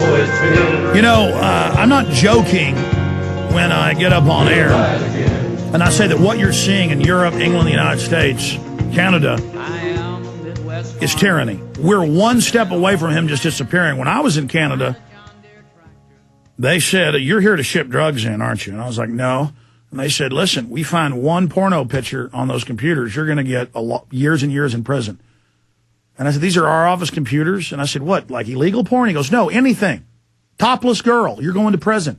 You know, I'm not joking when I get up on air and I say that what you're seeing in Europe, England, the United States, Canada is tyranny. We're one step away from him just disappearing. When I was in Canada, they said, "You're here to ship drugs in, aren't you?" And I was like, "No." And they said, "Listen, we find one porno picture on those computers, you're going to get years and years in prison." And I said, "These are our office computers?" And I said, "What, like illegal porn?" He goes, "No, anything. Topless girl, you're going to prison."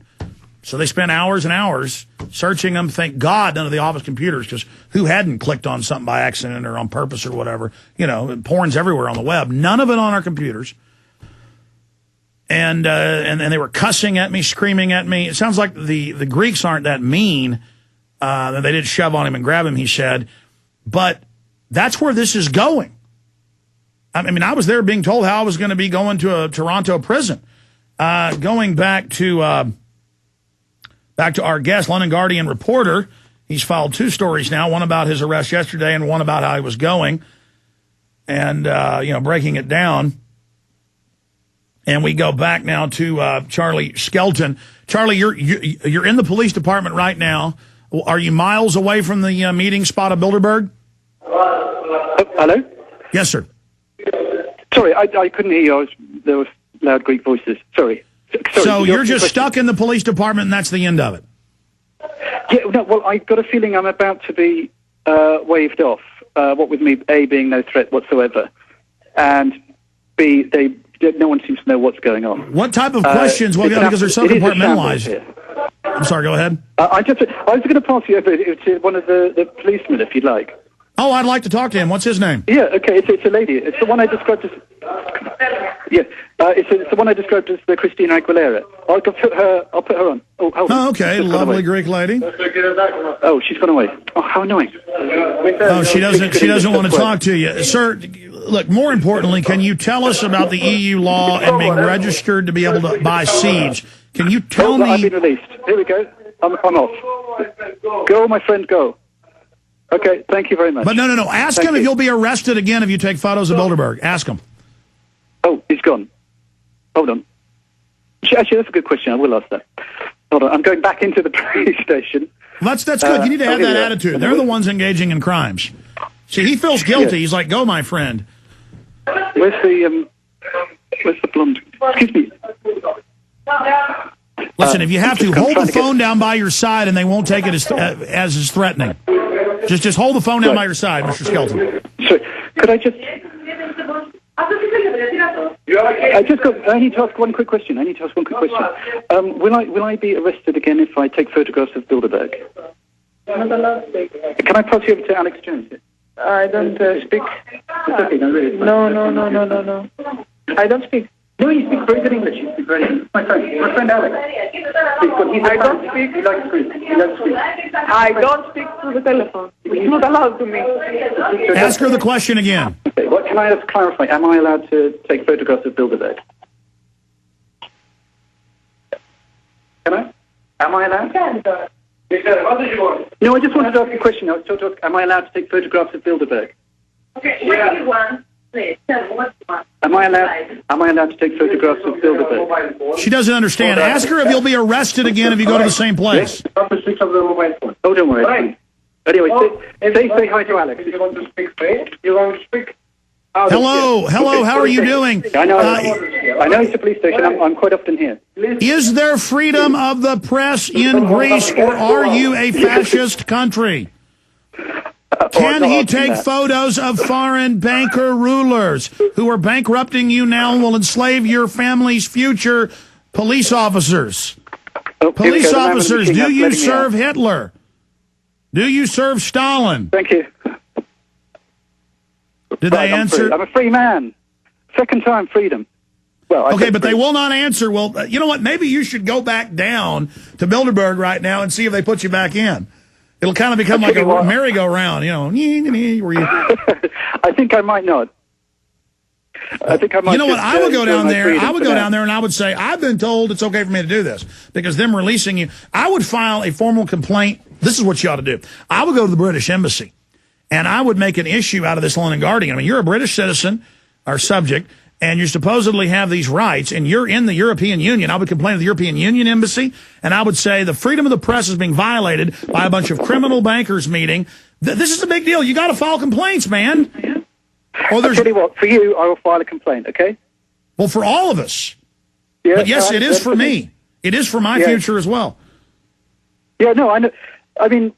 So they spent hours and hours searching them. Thank God none of the office computers, because who hadn't clicked on something by accident or on purpose or whatever? You know, porn's everywhere on the web. None of it on our computers. And they were cussing at me, screaming at me. It sounds like the Greeks aren't that mean. They didn't shove on him and grab him, he said. But that's where this is going. I mean, I was there being told how I was going to be going to a Toronto prison. Going back to our guest, London Guardian reporter, he's filed two stories now, one about his arrest yesterday and one about how he was going, and breaking it down. And we go back now to Charlie Skelton. Charlie, you're in the police department right now. Are you miles away from the meeting spot of Bilderberg? Hello? Yes, sir. Sorry, I couldn't hear you. There was loud Greek voices. Sorry. So you're just stuck in the police department, and that's the end of it? Yeah, no, well, I've got a feeling I'm about to be waved off, what with me, A, being no threat whatsoever, and B, no one seems to know what's going on. What type of questions? Well, because they're so compartmentalized. I'm sorry, go ahead. I was going to pass you over to one of the policemen, if you'd like. Oh, I'd like to talk to him. What's his name? Yeah, okay, it's a lady. It's the one I described as... Yeah, it's the one I described as the Christina Aguilera. I'll put her on. Oh, hold on. Oh, okay, lovely Greek lady. Oh, she's gone away. Oh, how annoying. Oh, she doesn't want to talk to you. Sir, look, more importantly, can you tell us about the EU law and being registered to be able to buy seeds? Can you tell me... I've been released. Here we go. I'm off. Go, my friend, go. Okay, thank you very much. But no. Ask him if you'll be arrested again if you take photos of Bilderberg. Ask him. Oh, he's gone. Hold on. Actually, that's a good question. I will ask that. Hold on. I'm going back into the police station. That's good. You need to have that attitude. They're the ones engaging in crimes. See, he feels guilty. He's like, "Go, my friend." Where's the blonde? Excuse me. Listen, if you have to, hold the phone down by your side, and they won't take it as threatening. Just hold the phone down by your side, Mr. Skelton. Sorry, could I just... I need to ask one quick question. Will I be arrested again if I take photographs of Bilderberg? Can I pass you over to Alex Jones? I don't speak. It's okay, no, really. No. I don't speak. No, you speak very good English. You speak very good. My friend Alex. I don't speak. He likes to speak. I don't speak through the telephone. It's not allowed to me. Ask her the question again. Okay, what can I just clarify? Am I allowed to take photographs of Bilderberg? Can I? Am I allowed? No, I just wanted to ask a question. I was told to ask, am I allowed to take photographs of Bilderberg? Okay, what do you want? Please, tell me what you want. Am I allowed to take photographs of Bilderberg? She doesn't understand. Ask her if you'll be arrested again if you go to the same place. Oh, don't worry. Anyway, say hi to Alex. You want to speak French? You want to speak? Hello, how are you doing? I know it's a police station. I'm quite often here. Is there freedom of the press in Greece, or are you a fascist country? Can he take photos of foreign banker rulers who are bankrupting you now and will enslave your family's future police officers? Police officers, do you serve Hitler? Do you serve Stalin? Thank you. Did they answer? I'm a free man. Second time freedom. Well, okay, but they will not answer. Well, you know what? Maybe you should go back down to Bilderberg right now and see if they put you back in. It'll kind of become like a merry-go-round, you know. I think I might not. I think I might. You know what? I would go down there. I would go down there and I would say, I've been told it's okay for me to do this because them releasing you. I would file a formal complaint. This is what you ought to do. I would go to the British Embassy and I would make an issue out of this London Guardian. I mean, you're a British citizen or subject. and you supposedly have these rights, and you're in the European Union, I would complain to the European Union embassy, and I would say the freedom of the press is being violated by a bunch of criminal bankers meeting. This is a big deal. You got to file complaints, man. I'll tell you what, for you, I will file a complaint, okay? Well, for all of us. Yeah, but yes, it is for me. It is for my future as well. Yeah, no, I know. I mean,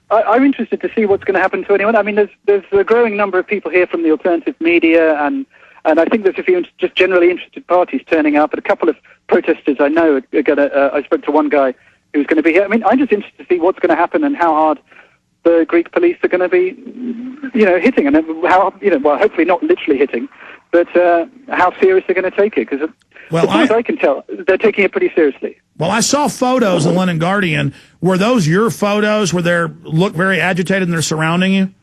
I'm interested to see what's going to happen to anyone. I mean, there's a growing number of people here from the alternative media, and I think there's a few just generally interested parties turning up, and a couple of protesters I know are going to. I spoke to one guy who's going to be here. I mean, I'm just interested to see what's going to happen and how hard the Greek police are going to be, hitting, and how, well, hopefully not literally hitting, but how serious they're going to take it, because as far as I can tell, they're taking it pretty seriously. Well, I saw photos in the London Guardian. Were those your photos where they look very agitated and they're surrounding you?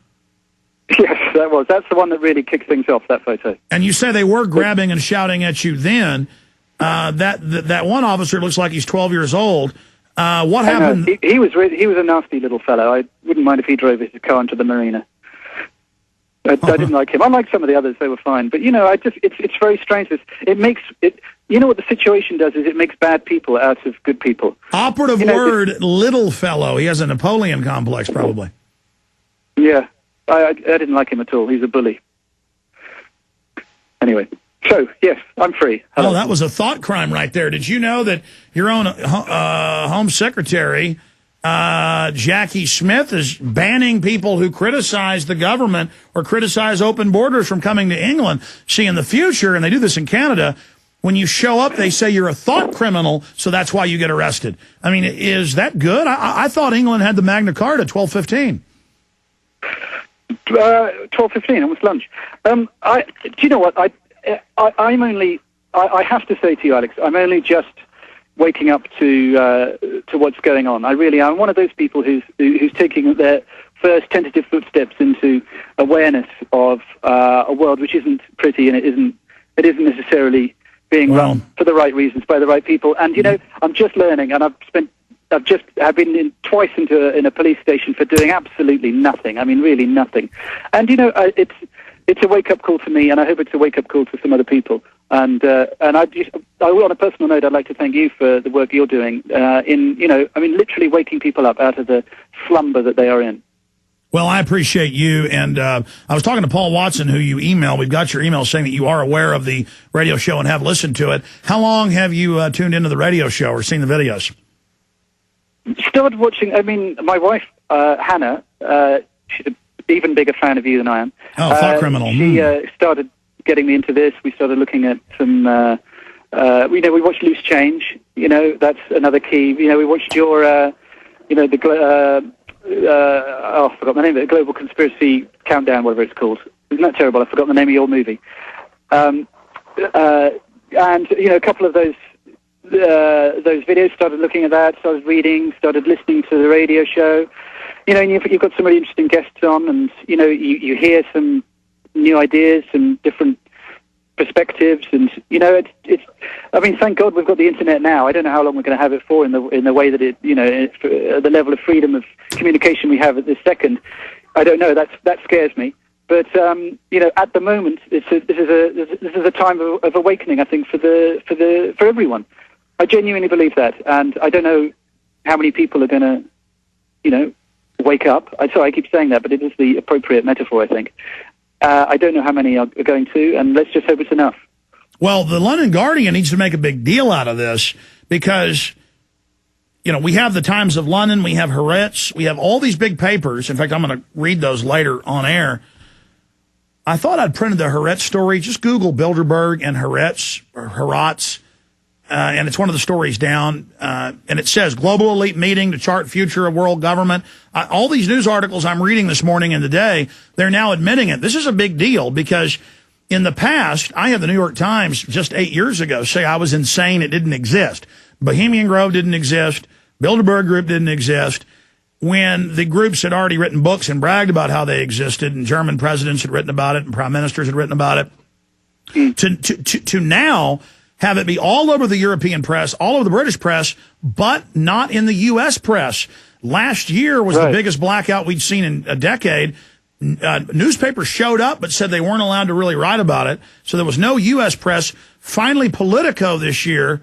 Yes, that was. That's the one that really kicked things off, that photo. And you say they were grabbing and shouting at you then. That one officer looks like he's 12 years old. What happened? He was a nasty little fellow. I wouldn't mind if he drove his car into the marina. I didn't like him. I like some of the others; they were fine. But it's very strange. It makes it. You know what the situation does is it makes bad people out of good people. Operative word, little fellow. He has a Napoleon complex, probably. Yeah, I didn't like him at all. He's a bully. Anyway. So, yes, I'm free. Hello. Oh, that was a thought crime right there. Did you know that your own Home Secretary, Jackie Smith, is banning people who criticize the government or criticize open borders from coming to England? See, in the future, and they do this in Canada, when you show up, they say you're a thought criminal, so that's why you get arrested. I mean, is that good? I thought England had the Magna Carta, 1215. 1215, almost lunch. Do you know what? I have to say to you, Alex, I'm only just waking up to what's going on. I really am. I'm one of those people who's taking their first tentative footsteps into awareness of a world which isn't pretty, and it isn't necessarily being run for the right reasons by the right people. And I'm just learning, and I've been twice in a police station for doing absolutely nothing. I mean, really nothing. And it's a wake-up call for me, and I hope it's a wake-up call to some other people. And on a personal note, I'd like to thank you for the work you're doing literally waking people up out of the slumber that they are in. Well, I appreciate you, and I was talking to Paul Watson, who you emailed. We've got your email saying that you are aware of the radio show and have listened to it. How long have you tuned into the radio show or seen the videos? Started watching. I mean, my wife, Hannah, she's an even bigger fan of you than I am. Oh, thought criminal. She started getting me into this. We started looking at some. We watched Loose Change. That's another key. We watched your. I forgot the name of it. Global Conspiracy Countdown, whatever it's called. Isn't that terrible? I forgot the name of your movie. And a couple of those videos, started looking at that, started reading, started listening to the radio show. And you've got some really interesting guests on, and you hear some new ideas, some different perspectives, and it's. I mean, thank God we've got the internet now. I don't know how long we're going to have it for in the way that it, the level of freedom of communication we have at this second. I don't know. That scares me. But at the moment, this is a time of awakening. I think for everyone. I genuinely believe that, and I don't know how many people are going to, wake up. Sorry, I keep saying that, but it is the appropriate metaphor, I think. I don't know how many are going to, and let's just hope it's enough. Well, the London Guardian needs to make a big deal out of this because, we have the Times of London, we have Haaretz, we have all these big papers. In fact, I'm going to read those later on air. I thought I'd printed the Haaretz story. Just Google Bilderberg and Haaretz, or Haaretz. And it's one of the stories down, and it says, global elite meeting to chart future of world government. All these news articles I'm reading this morning and today, they're now admitting it. This is a big deal because in the past, I had the New York Times just 8 years ago say I was insane, it didn't exist. Bohemian Grove didn't exist. Bilderberg Group didn't exist. When the groups had already written books and bragged about how they existed, and German presidents had written about it, and prime ministers had written about it, to now have it be all over the European press, all over the British press, but not in the U.S. press. Last year was the biggest blackout we'd seen in a decade. Newspapers showed up but said they weren't allowed to really write about it, so there was no U.S. press. Finally, Politico this year